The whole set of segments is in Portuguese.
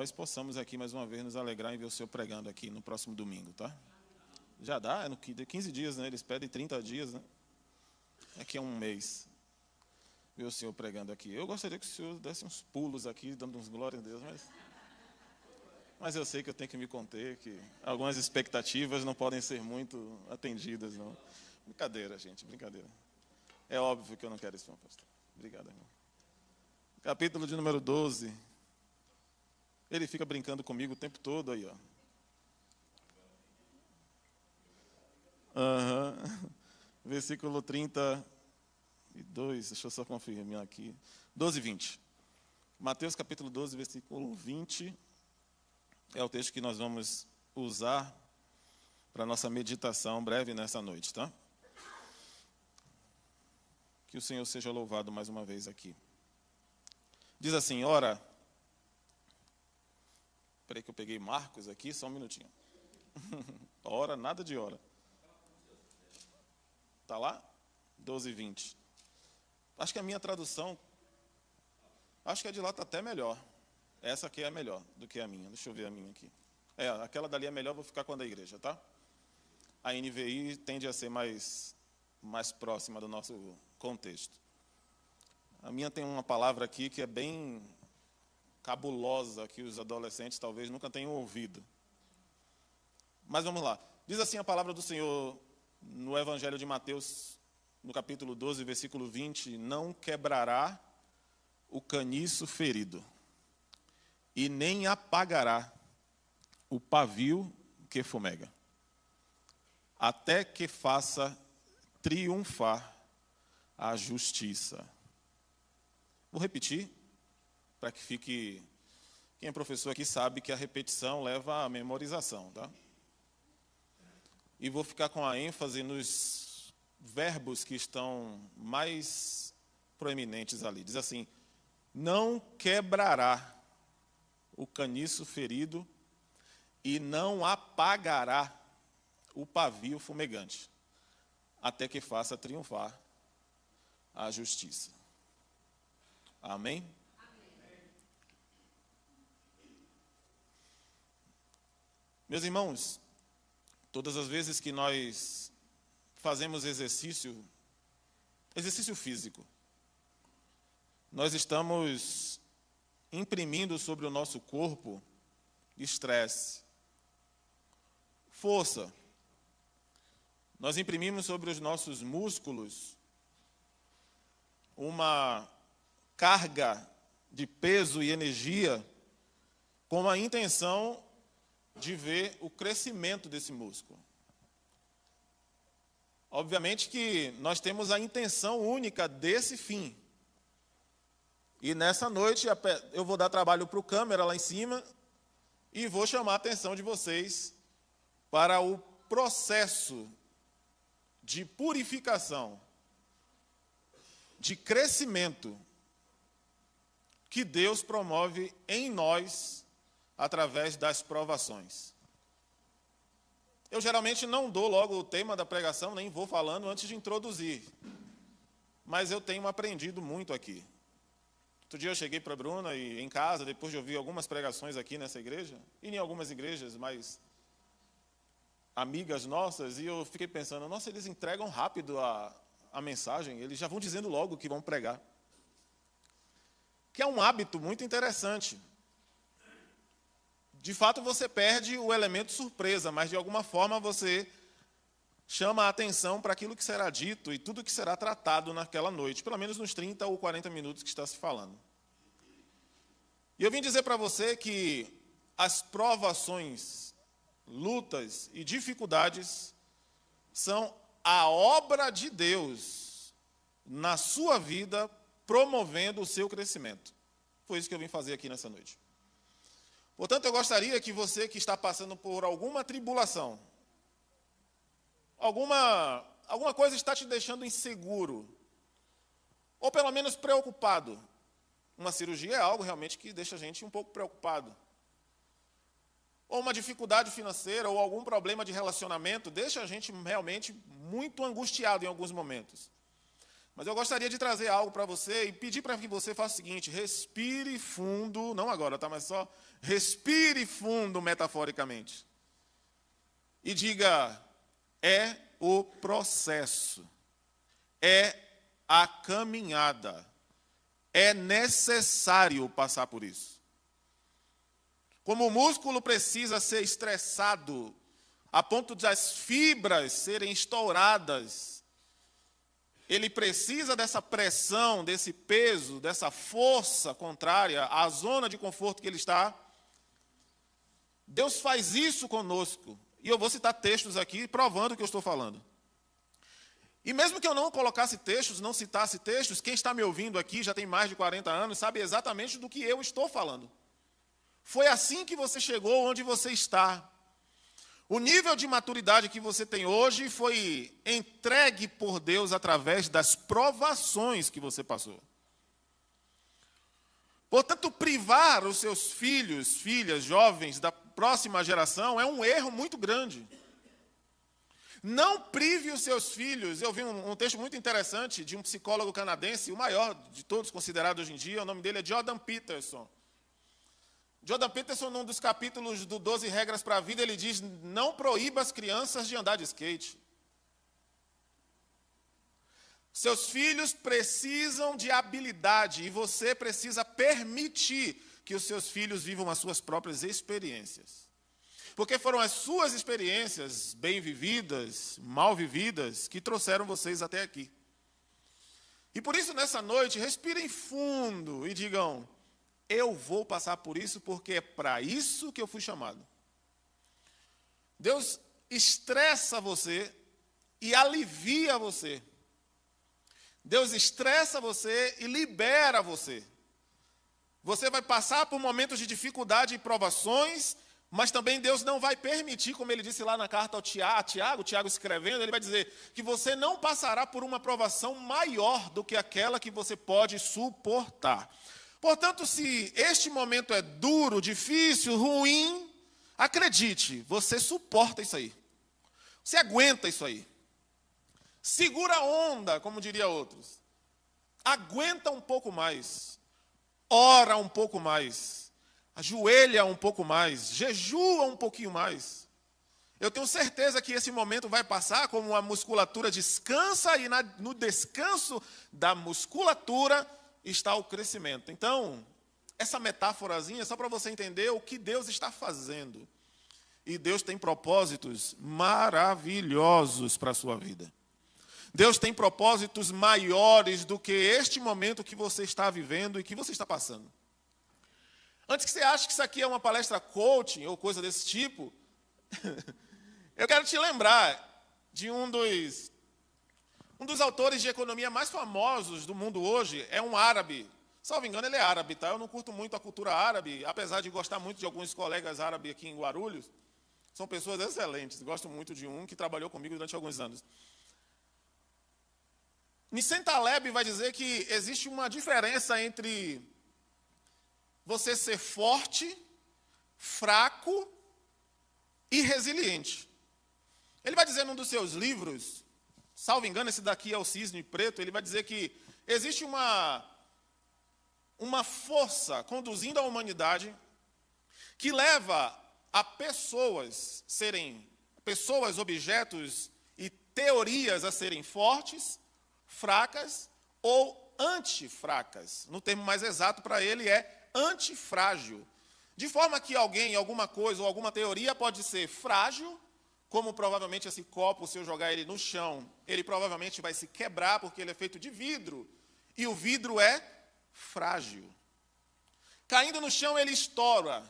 nós possamos aqui mais uma vez nos alegrar em ver o Senhor pregando aqui no próximo domingo, tá? Já dá, é no 15 dias, né? Eles pedem 30 dias, né? Aqui é um mês. Ver o Senhor pregando aqui. Eu gostaria que o Senhor desse uns pulos aqui, dando uns glórias a Deus, mas eu sei que eu tenho que me conter, que algumas expectativas não podem ser muito atendidas, não. Brincadeira, gente, brincadeira. É óbvio que eu não quero isso, pastor. Obrigado, irmão. Capítulo de número 12. Ele fica brincando comigo o tempo todo aí, ó. Versículo 32, deixa eu só confirmar aqui. 12 e 20. Mateus capítulo 12, versículo 20. É o texto que nós vamos usar para a nossa meditação breve nessa noite, tá? Que o Senhor seja louvado mais uma vez aqui. Diz assim, ora... Espera aí que eu peguei Marcos aqui, só um minutinho. Ora, nada de hora. Está lá? 12 e 20. Acho que a minha tradução, acho que a de lá está até melhor. Essa aqui é melhor do que a minha. Deixa eu ver a minha aqui. Aquela dali é melhor, vou ficar com a da igreja, tá? A NVI tende a ser mais próxima do nosso contexto. A minha tem uma palavra aqui que é bem cabulosa, que os adolescentes talvez nunca tenham ouvido. Mas vamos lá. Diz assim a palavra do Senhor no Evangelho de Mateus, no capítulo 12, versículo 20, não quebrará o caniço ferido, e nem apagará o pavio que fumega, até que faça triunfar a justiça. Vou repetir, para que fique... Quem é professor aqui sabe que a repetição leva à memorização, tá? E vou ficar com a ênfase nos verbos que estão mais proeminentes ali. Diz assim, não quebrará o caniço ferido e não apagará o pavio fumegante, até que faça triunfar a justiça. Amém? Meus irmãos, todas as vezes que nós fazemos exercício físico, nós estamos imprimindo sobre o nosso corpo estresse, força. Nós imprimimos sobre os nossos músculos uma carga de peso e energia com a intenção de ver o crescimento desse músculo. Obviamente que nós temos a intenção única desse fim. E nessa noite eu vou dar trabalho para o câmera lá em cima e vou chamar a atenção de vocês para o processo de purificação, de crescimento que Deus promove em nós através das provações. Eu geralmente não dou logo o tema da pregação, nem vou falando antes de introduzir. Mas eu tenho aprendido muito aqui. Outro dia eu cheguei para a Bruna e em casa, depois de ouvir algumas pregações aqui nessa igreja, e em algumas igrejas mais amigas nossas, e eu fiquei pensando, nossa, eles entregam rápido a mensagem, eles já vão dizendo logo o que vão pregar. Que é um hábito muito interessante. De fato, você perde o elemento surpresa, mas de alguma forma você chama a atenção para aquilo que será dito e tudo que será tratado naquela noite, pelo menos nos 30 ou 40 minutos que está se falando. E eu vim dizer para você que as provações, lutas e dificuldades são a obra de Deus na sua vida, promovendo o seu crescimento. Foi isso que eu vim fazer aqui nessa noite. Portanto, eu gostaria que você que está passando por alguma tribulação, alguma coisa está te deixando inseguro, ou pelo menos preocupado. Uma cirurgia é algo realmente que deixa a gente um pouco preocupado. Ou uma dificuldade financeira, ou algum problema de relacionamento, deixa a gente realmente muito angustiado em alguns momentos. Mas eu gostaria de trazer algo para você e pedir para que você faça o seguinte: respire fundo, não agora, tá? Mas só respire fundo metaforicamente. E diga: é o processo, é a caminhada, é necessário passar por isso. Como o músculo precisa ser estressado a ponto de as fibras serem estouradas, ele precisa dessa pressão, desse peso, dessa força contrária à zona de conforto que ele está. Deus faz isso conosco. E eu vou citar textos aqui provando o que eu estou falando. E mesmo que eu não colocasse textos, não citasse textos, quem está me ouvindo aqui já tem mais de 40 anos, sabe exatamente do que eu estou falando. Foi assim que você chegou onde você está. O nível de maturidade que você tem hoje foi entregue por Deus através das provações que você passou. Portanto, privar os seus filhos, filhas, jovens da próxima geração é um erro muito grande. Não prive os seus filhos. Eu vi um texto muito interessante de um psicólogo canadense, o maior de todos considerado hoje em dia, o nome dele é Jordan Peterson. Jordan Peterson, num dos capítulos do 12 Regras para a Vida, ele diz: não proíba as crianças de andar de skate. Seus filhos precisam de habilidade e você precisa permitir que os seus filhos vivam as suas próprias experiências. Porque foram as suas experiências, bem vividas, mal vividas, que trouxeram vocês até aqui. E por isso, nessa noite, respirem fundo e digam: eu vou passar por isso porque é para isso que eu fui chamado. Deus estressa você e alivia você. Deus estressa você e libera você. Você vai passar por momentos de dificuldade e provações, mas também Deus não vai permitir, como ele disse lá na carta ao Tiago escrevendo, ele vai dizer que você não passará por uma provação maior do que aquela que você pode suportar. Portanto, se este momento é duro, difícil, ruim, acredite, você suporta isso aí. Você aguenta isso aí. Segura a onda, como diria outros. Aguenta um pouco mais. Ora um pouco mais. Ajoelha um pouco mais. Jejua um pouquinho mais. Eu tenho certeza que esse momento vai passar como a musculatura descansa e no descanso da musculatura está o crescimento. Então, essa metáforazinha é só para você entender o que Deus está fazendo. E Deus tem propósitos maravilhosos para a sua vida. Deus tem propósitos maiores do que este momento que você está vivendo e que você está passando. Antes que você ache que isso aqui é uma palestra coaching ou coisa desse tipo, eu quero te lembrar de um dos autores de economia mais famosos do mundo hoje, é um árabe. Salvo engano, ele é árabe, tá? Eu não curto muito a cultura árabe, apesar de gostar muito de alguns colegas árabes aqui em Guarulhos. São pessoas excelentes, gosto muito de um que trabalhou comigo durante alguns anos. Nissim Taleb vai dizer que existe uma diferença entre você ser forte, fraco e resiliente. Ele vai dizer num dos seus livros, salvo engano, esse daqui é o Cisne Preto, ele vai dizer que existe uma força conduzindo a humanidade que leva a pessoas, objetos e teorias a serem fortes, fracas ou antifracas. No termo mais exato para ele é antifrágil. De forma que alguém, alguma coisa ou alguma teoria pode ser frágil, como provavelmente esse copo, se eu jogar ele no chão, ele provavelmente vai se quebrar porque ele é feito de vidro. E o vidro é frágil. Caindo no chão ele estoura.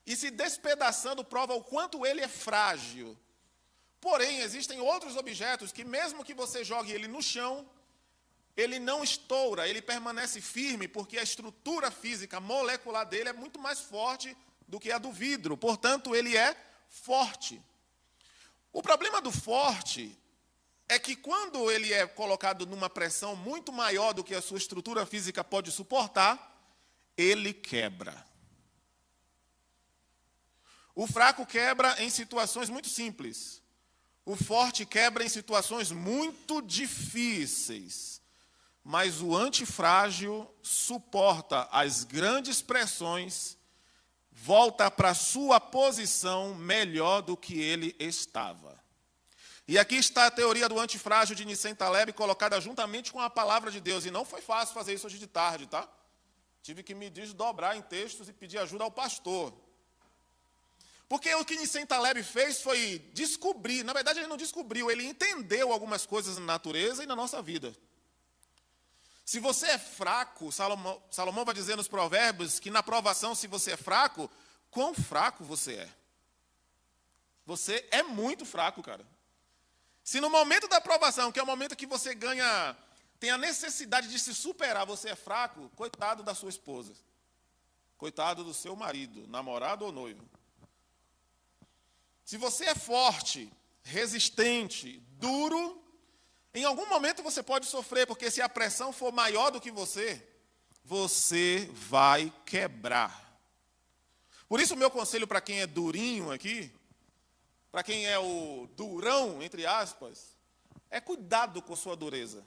E se despedaçando prova o quanto ele é frágil. Porém, existem outros objetos que mesmo que você jogue ele no chão, ele não estoura, ele permanece firme, porque a estrutura física molecular dele é muito mais forte do que a do vidro. Portanto, ele é forte. O problema do forte é que quando ele é colocado numa pressão muito maior do que a sua estrutura física pode suportar, ele quebra. O fraco quebra em situações muito simples. O forte quebra em situações muito difíceis, mas o antifrágil suporta as grandes pressões, volta para sua posição melhor do que ele estava. E aqui está a teoria do antifrágil de Nissim Taleb, colocada juntamente com a palavra de Deus. E não foi fácil fazer isso hoje de tarde, tá? Tive que me desdobrar em textos e pedir ajuda ao pastor. Porque o que Nissim Taleb fez foi descobrir, na verdade ele não descobriu, ele entendeu algumas coisas na natureza e na nossa vida. Se você é fraco, Salomão vai dizer nos provérbios que na provação, se você é fraco, quão fraco você é? Você é muito fraco, cara. Se no momento da provação, que é o momento que você tem a necessidade de se superar, você é fraco, coitado da sua esposa. Coitado do seu marido, namorado ou noivo. Se você é forte, resistente, duro, em algum momento você pode sofrer, porque se a pressão for maior do que você vai quebrar. Por isso o meu conselho para quem é durinho aqui, para quem é o durão, entre aspas, é cuidado com sua dureza.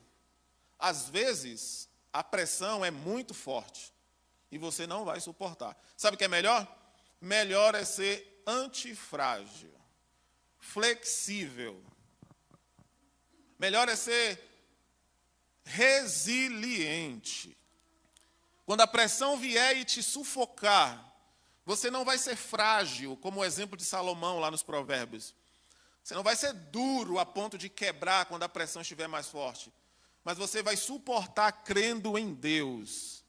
Às vezes, a pressão é muito forte e você não vai suportar. Sabe o que é melhor? Melhor é ser antifrágil, flexível. Melhor é ser resiliente. Quando a pressão vier e te sufocar, você não vai ser frágil, como o exemplo de Salomão lá nos Provérbios. Você não vai ser duro a ponto de quebrar quando a pressão estiver mais forte. Mas você vai suportar crendo em Deus.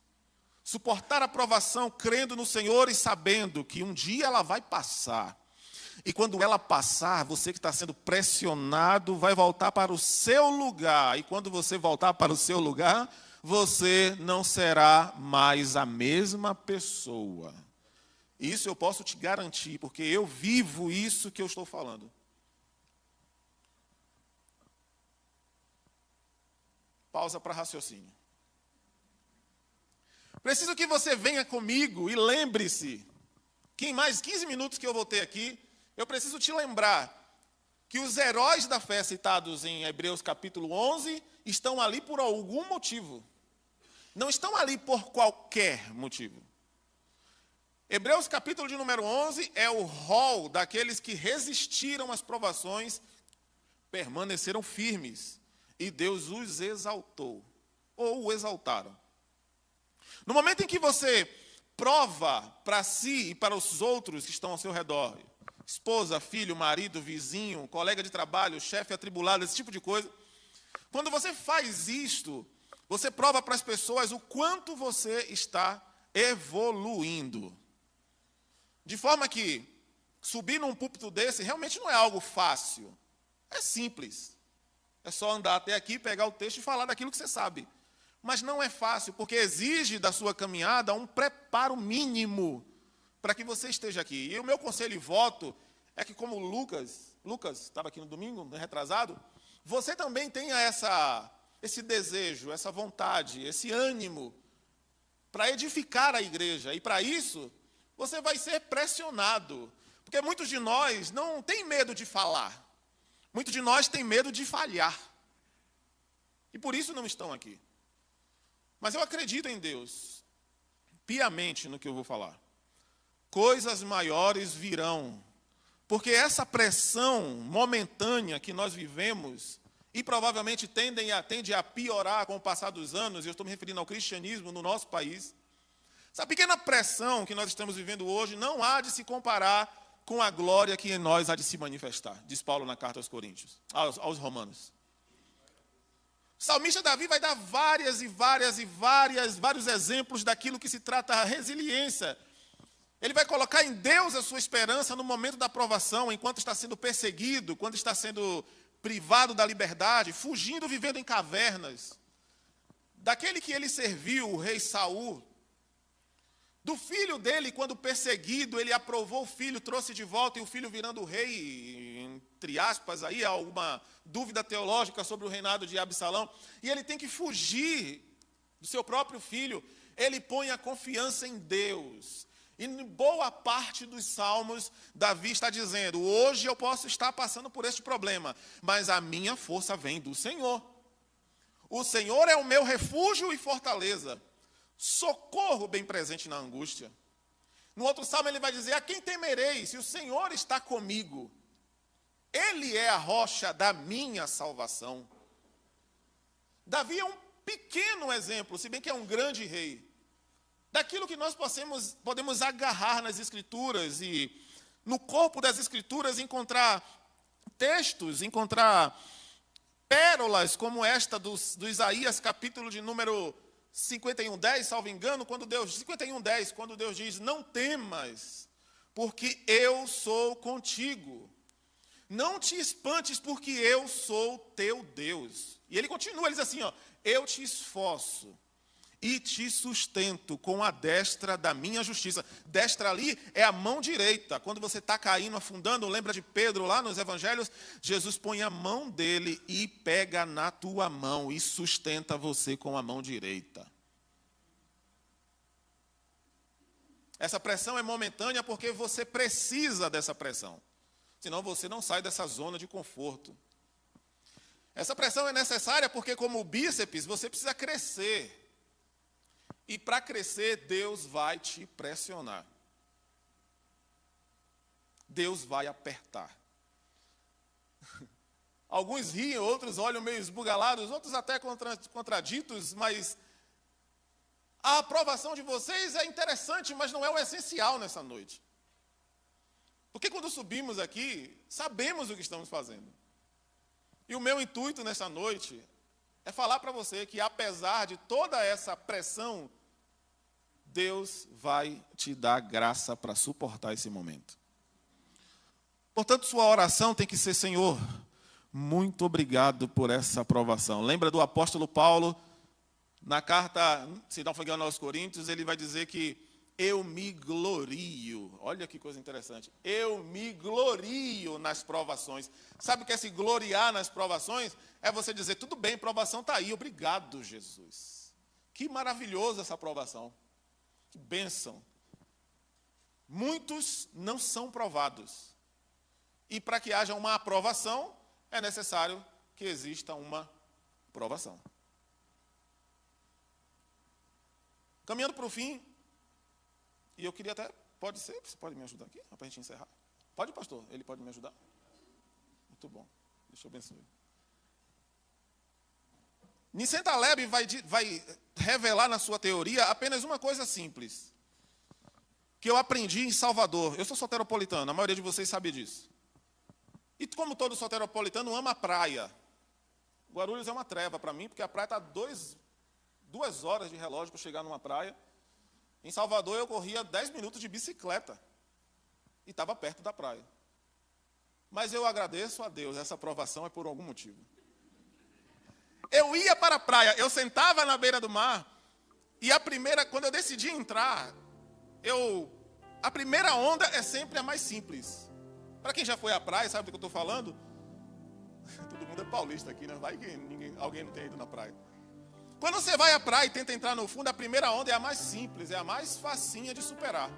Suportar a provação crendo no Senhor e sabendo que um dia ela vai passar. E quando ela passar, você que está sendo pressionado vai voltar para o seu lugar. E quando você voltar para o seu lugar, você não será mais a mesma pessoa. Isso eu posso te garantir, porque eu vivo isso que eu estou falando. Pausa para raciocínio. Preciso que você venha comigo e lembre-se que em mais 15 minutos que eu vou ter aqui, eu preciso te lembrar que os heróis da fé citados em Hebreus capítulo 11 estão ali por algum motivo. Não estão ali por qualquer motivo. Hebreus capítulo de número 11 é o rol daqueles que resistiram às provações, permaneceram firmes e Deus os exaltou, ou o exaltaram. No momento em que você prova para si e para os outros que estão ao seu redor, esposa, filho, marido, vizinho, colega de trabalho, chefe atribulado, esse tipo de coisa, quando você faz isto, você prova para as pessoas o quanto você está evoluindo. De forma que subir num púlpito desse realmente não é algo fácil. É simples. É só andar até aqui, pegar o texto e falar daquilo que você sabe. Mas não é fácil, porque exige da sua caminhada um preparo mínimo para que você esteja aqui. E o meu conselho e voto é que, como Lucas estava aqui no domingo, retrasado, você também tenha esse desejo, essa vontade, esse ânimo para edificar a igreja. E para isso, você vai ser pressionado. Porque muitos de nós não têm medo de falar. Muitos de nós têm medo de falhar. E por isso não estão aqui. Mas eu acredito em Deus, piamente no que eu vou falar. Coisas maiores virão. Porque essa pressão momentânea que nós vivemos, e provavelmente tende a piorar com o passar dos anos, e eu estou me referindo ao cristianismo no nosso país, essa pequena pressão que nós estamos vivendo hoje não há de se comparar com a glória que em nós há de se manifestar, diz Paulo na carta aos Coríntios, aos Romanos. O salmista Davi vai dar vários exemplos daquilo que se trata a resiliência. Ele vai colocar em Deus a sua esperança no momento da provação, enquanto está sendo perseguido, quando está sendo privado da liberdade, fugindo, vivendo em cavernas. Daquele que ele serviu, o rei Saul. Do filho dele, quando perseguido, ele aprovou o filho, trouxe de volta, e o filho virando rei, entre aspas, aí há alguma dúvida teológica sobre o reinado de Absalão, e ele tem que fugir do seu próprio filho. Ele põe a confiança em Deus. E em boa parte dos salmos, Davi está dizendo: hoje eu posso estar passando por este problema, mas a minha força vem do Senhor. O Senhor é o meu refúgio e fortaleza, socorro bem presente na angústia. No outro salmo ele vai dizer: a quem temerei, se o Senhor está comigo? Ele é a rocha da minha salvação. Davi é um pequeno exemplo, se bem que é um grande rei, daquilo que nós podemos agarrar nas Escrituras e no corpo das Escrituras encontrar textos, encontrar pérolas como esta do Isaías, capítulo de número 51:10, salvo engano, 51:10, quando Deus diz: não temas, porque eu sou contigo. Não te espantes, porque eu sou teu Deus. E ele continua, ele diz assim, eu te esforço e te sustento com a destra da minha justiça. Destra ali é a mão direita. Quando você está caindo, afundando, lembra de Pedro lá nos evangelhos? Jesus põe a mão dele e pega na tua mão e sustenta você com a mão direita. Essa pressão é momentânea porque você precisa dessa pressão. Senão você não sai dessa zona de conforto. Essa pressão é necessária porque, como o bíceps, você precisa crescer. E para crescer, Deus vai te pressionar. Deus vai apertar. Alguns riem, outros olham meio esbugalados, outros até contraditos, mas a aprovação de vocês é interessante, mas não é o essencial nessa noite. Porque quando subimos aqui, sabemos o que estamos fazendo. E o meu intuito nessa noite é falar para você que, apesar de toda essa pressão, Deus vai te dar graça para suportar esse momento. Portanto, sua oração tem que ser: Senhor, muito obrigado por essa aprovação. Lembra do apóstolo Paulo, na carta, se não for engano, aos Coríntios, ele vai dizer que eu me glorio. Olha que coisa interessante. Eu me glorio nas provações. Sabe o que é se gloriar nas provações? É você dizer: tudo bem, provação está aí, obrigado, Jesus. Que maravilhoso essa provação. Que bênção. Muitos não são provados. E para que haja uma aprovação, é necessário que exista uma provação. Caminhando para o fim, e eu queria até, pode ser, você pode me ajudar aqui, para a gente encerrar? Pode, pastor? Ele pode me ajudar? Muito bom, deixa eu abençoar. Nissim Taleb vai revelar na sua teoria apenas uma coisa simples, que eu aprendi em Salvador. Eu sou soteropolitano, a maioria de vocês sabe disso. E como todo soteropolitano, ama a praia. Guarulhos é uma treva para mim, porque a praia está 2 horas de relógio para chegar numa praia. Em Salvador eu corria 10 minutos de bicicleta e estava perto da praia. Mas eu agradeço a Deus, essa aprovação é por algum motivo. Eu ia para a praia, eu sentava na beira do mar, e quando eu decidi entrar, a primeira onda é sempre a mais simples. Para quem já foi à praia, sabe do que eu estou falando? Todo mundo é paulista aqui, né? Vai que alguém não tenha ido na praia. Quando você vai à praia e tenta entrar no fundo, a primeira onda é a mais simples, é a mais facinha de superar.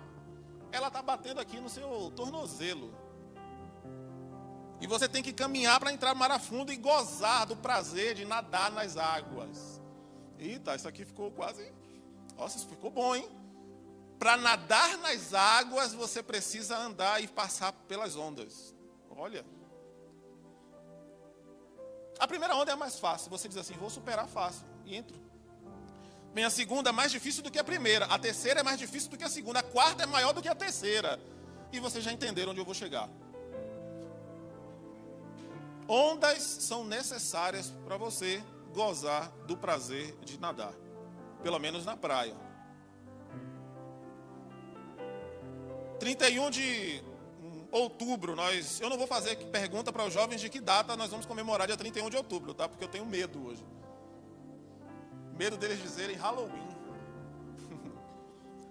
Ela está batendo aqui no seu tornozelo. E você tem que caminhar para entrar no mar a fundo e gozar do prazer de nadar nas águas. Eita, isso aqui ficou quase... Nossa, isso ficou bom, hein? Para nadar nas águas, você precisa andar e passar pelas ondas. Olha. A primeira onda é a mais fácil. Você diz assim: vou superar fácil. E entro. Bem, a segunda é mais difícil do que a primeira. A terceira é mais difícil do que a segunda. A quarta é maior do que a terceira. E vocês já entenderam onde eu vou chegar. Ondas são necessárias para você gozar do prazer de nadar. Pelo menos na praia. 31 de outubro, eu não vou fazer pergunta para os jovens de que data nós vamos comemorar dia 31 de outubro, tá? Porque eu tenho medo hoje. Medo deles dizerem Halloween.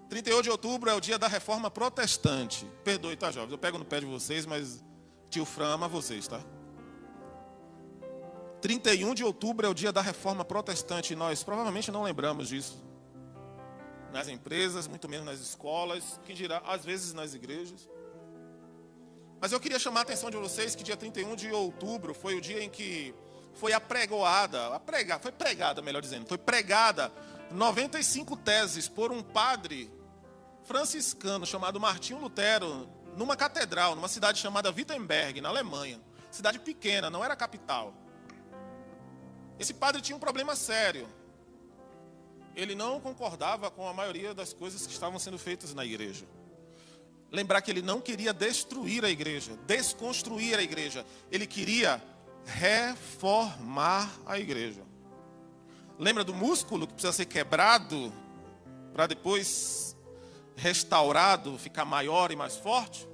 31 de outubro é o dia da reforma protestante. Perdoe, tá, jovens? Eu pego no pé de vocês, mas tio Fran ama vocês, tá? 31 de outubro é o dia da reforma protestante. Nós provavelmente não lembramos disso. nas empresas, muito menos nas escolas, que dirá, às vezes, nas igrejas. Mas eu queria chamar a atenção de vocês que dia 31 de outubro foi o dia em que foi foi pregada 95 teses por um padre franciscano chamado Martinho Lutero, numa catedral, numa cidade chamada Wittenberg, na Alemanha. Cidade pequena, não era capital. Esse padre tinha um problema sério. Ele não concordava com a maioria das coisas que estavam sendo feitas na igreja. Lembrar que ele não queria destruir a igreja, desconstruir a igreja. Ele queria reformar a igreja. Lembra do músculo que precisa ser quebrado para depois restaurado, ficar maior e mais forte?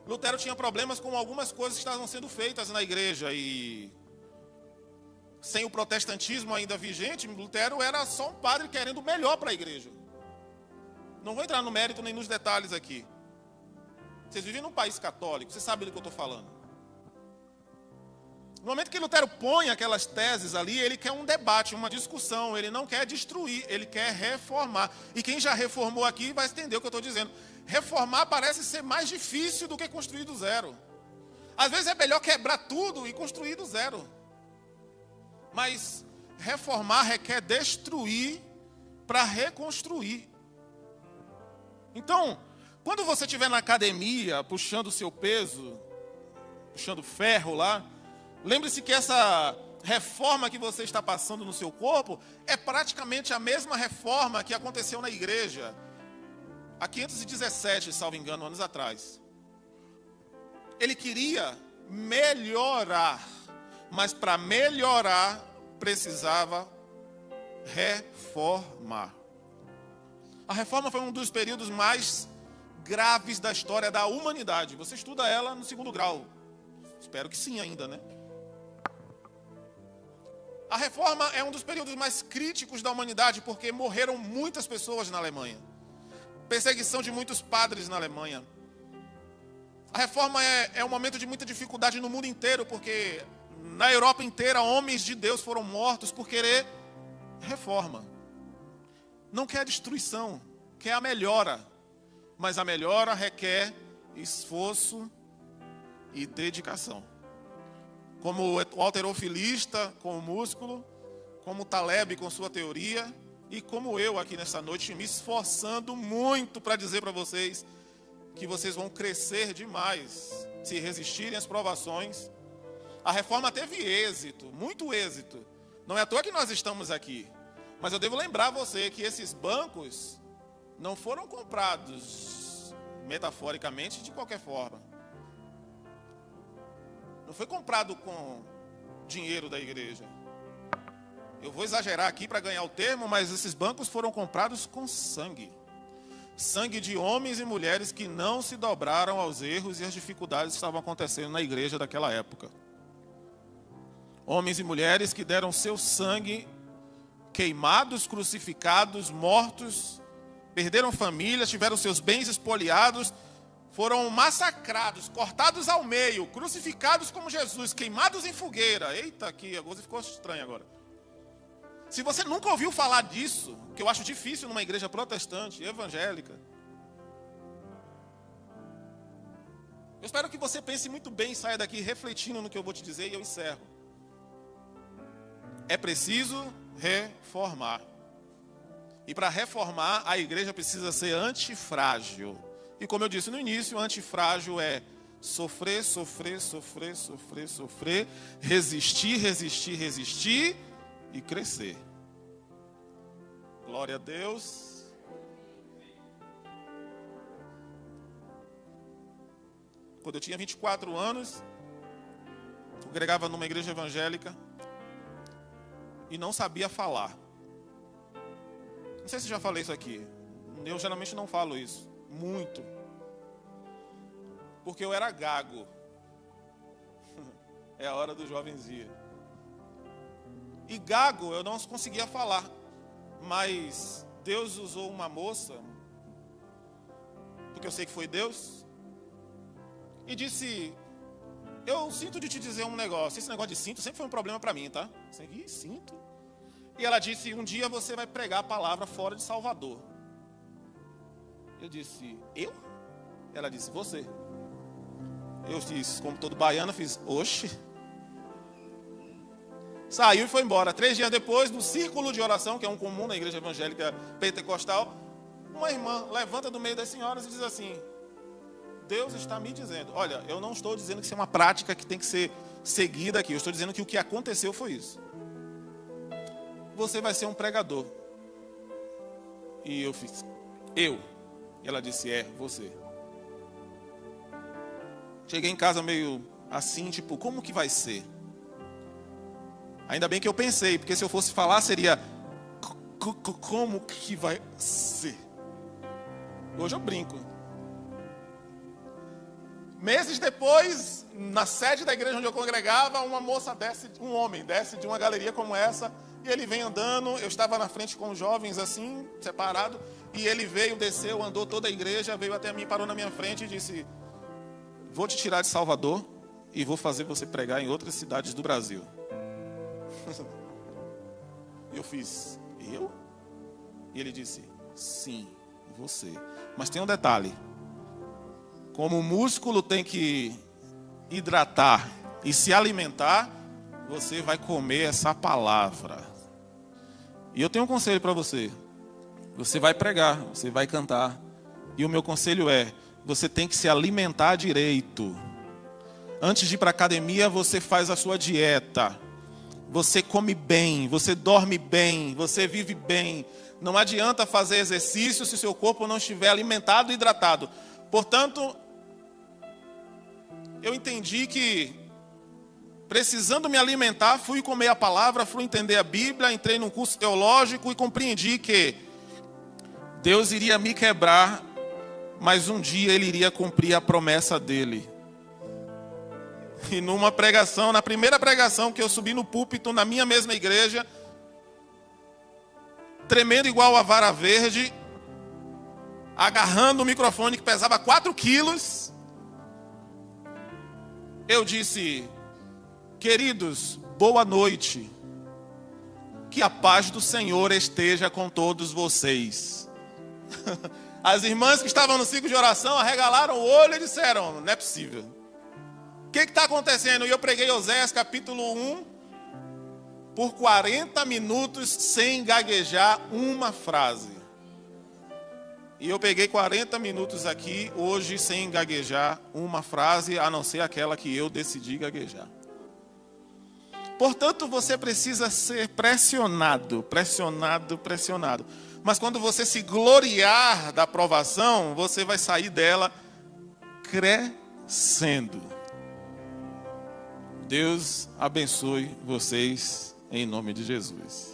Lutero tinha problemas com algumas coisas que estavam sendo feitas na igreja e sem o protestantismo ainda vigente, Lutero era só um padre querendo o melhor para a igreja. Não vou entrar no mérito nem nos detalhes aqui. Vocês vivem num país católico, vocês sabem do que eu estou falando. No momento que Lutero põe aquelas teses ali, ele quer um debate, uma discussão, ele não quer destruir, ele quer reformar. E quem já reformou aqui vai entender o que eu estou dizendo. Reformar parece ser mais difícil do que construir do zero. Às vezes é melhor quebrar tudo e construir do zero. Mas reformar requer destruir para reconstruir. Então, quando você estiver na academia, puxando o seu peso, puxando ferro lá, lembre-se que essa reforma que você está passando no seu corpo é praticamente a mesma reforma que aconteceu na igreja há 517, salvo engano, anos atrás. Ele queria melhorar, mas para melhorar precisava reformar. A reforma foi um dos períodos mais graves da história da humanidade. Você estuda ela no 2º grau. Espero que sim ainda, né? A reforma é um dos períodos mais críticos da humanidade porque morreram muitas pessoas na Alemanha. Perseguição de muitos padres na Alemanha. A reforma é um momento de muita dificuldade no mundo inteiro porque na Europa inteira homens de Deus foram mortos por querer reforma. Não quer destruição, quer a melhora. Mas a melhora requer esforço e dedicação. Como o halterofilista com o músculo, como o Taleb com sua teoria, e como eu aqui nessa noite me esforçando muito para dizer para vocês que vocês vão crescer demais se resistirem às provações. A reforma teve êxito, muito êxito. Não é à toa que nós estamos aqui. Mas eu devo lembrar você que esses bancos não foram comprados metaforicamente de qualquer forma. Não foi comprado com dinheiro da igreja. Eu vou exagerar aqui para ganhar o termo, mas esses bancos foram comprados com sangue. Sangue de homens e mulheres que não se dobraram aos erros e às dificuldades que estavam acontecendo na igreja daquela época. Homens e mulheres que deram seu sangue, queimados, crucificados, mortos, perderam famílias, tiveram seus bens espoliados, foram massacrados, cortados ao meio, crucificados como Jesus, queimados em fogueira. Eita, aqui a coisa ficou estranha agora. Se você nunca ouviu falar disso, que eu acho difícil numa igreja protestante, evangélica, eu espero que você pense muito bem e saia daqui refletindo no que eu vou te dizer e eu encerro. É preciso reformar. E para reformar, a igreja precisa ser antifrágil. E como eu disse no início, antifrágil é sofrer, sofrer, sofrer, sofrer, sofrer, resistir, resistir, resistir e crescer. Glória a Deus. Quando eu tinha 24 anos, eu congregava numa igreja evangélica e não sabia falar. Não sei se já falei isso aqui. Eu geralmente não falo isso. Muito. Porque eu era gago. É a hora do jovenzinho. E gago eu não conseguia falar. Mas Deus usou uma moça, porque eu sei que foi Deus, e disse: eu sinto de te dizer um negócio. Esse negócio de cinto sempre foi um problema para mim, tá? Cinto. E ela disse: um dia você vai pregar a palavra fora de Salvador. Eu disse, eu? Ela disse, você. Eu fiz, como todo baiano, fiz, oxe. Saiu e foi embora. 3 dias depois, no círculo de oração, que é um comum na igreja evangélica pentecostal, uma irmã levanta do meio das senhoras e diz assim, Deus está me dizendo, olha, eu não estou dizendo que isso é uma prática que tem que ser seguida aqui, eu estou dizendo que o que aconteceu foi isso. Você vai ser um pregador. E eu fiz, eu? E ela disse, você. Cheguei em casa meio assim, tipo, como que vai ser? Ainda bem que eu pensei, porque se eu fosse falar seria, como que vai ser? Hoje eu brinco. Meses depois, na sede da igreja onde eu congregava, uma moça desce, um homem desce de uma galeria como essa, e ele vem andando, eu estava na frente com os jovens assim, separado, e ele veio, desceu, andou toda a igreja, veio até mim, parou na minha frente e disse, vou te tirar de Salvador e vou fazer você pregar em outras cidades do Brasil. Eu fiz, eu? E ele disse, sim, você. Mas tem um detalhe. Como o músculo tem que hidratar e se alimentar, você vai comer essa palavra. E eu tenho um conselho para você. Você vai pregar, você vai cantar. E o meu conselho é, você tem que se alimentar direito. Antes de ir para a academia, você faz a sua dieta. Você come bem, você dorme bem, você vive bem. Não adianta fazer exercício se seu corpo não estiver alimentado e hidratado. Portanto, eu entendi que, precisando me alimentar, fui comer a palavra, fui entender a Bíblia, entrei num curso teológico e compreendi que Deus iria me quebrar, mas um dia Ele iria cumprir a promessa dEle. E numa pregação, na primeira pregação que eu subi no púlpito, na minha mesma igreja, tremendo igual a vara verde, agarrando o microfone que pesava 4 quilos, eu disse, queridos, boa noite, que a paz do Senhor esteja com todos vocês. As irmãs que estavam no ciclo de oração arregalaram o olho e disseram, não é possível. O que está acontecendo? E eu preguei Oséias capítulo 1 por 40 minutos sem gaguejar uma frase. E eu peguei 40 minutos aqui hoje sem gaguejar uma frase, a não ser aquela que eu decidi gaguejar. Portanto, você precisa ser pressionado, pressionado, pressionado. Mas quando você se gloriar da aprovação, você vai sair dela crescendo. Deus abençoe vocês em nome de Jesus.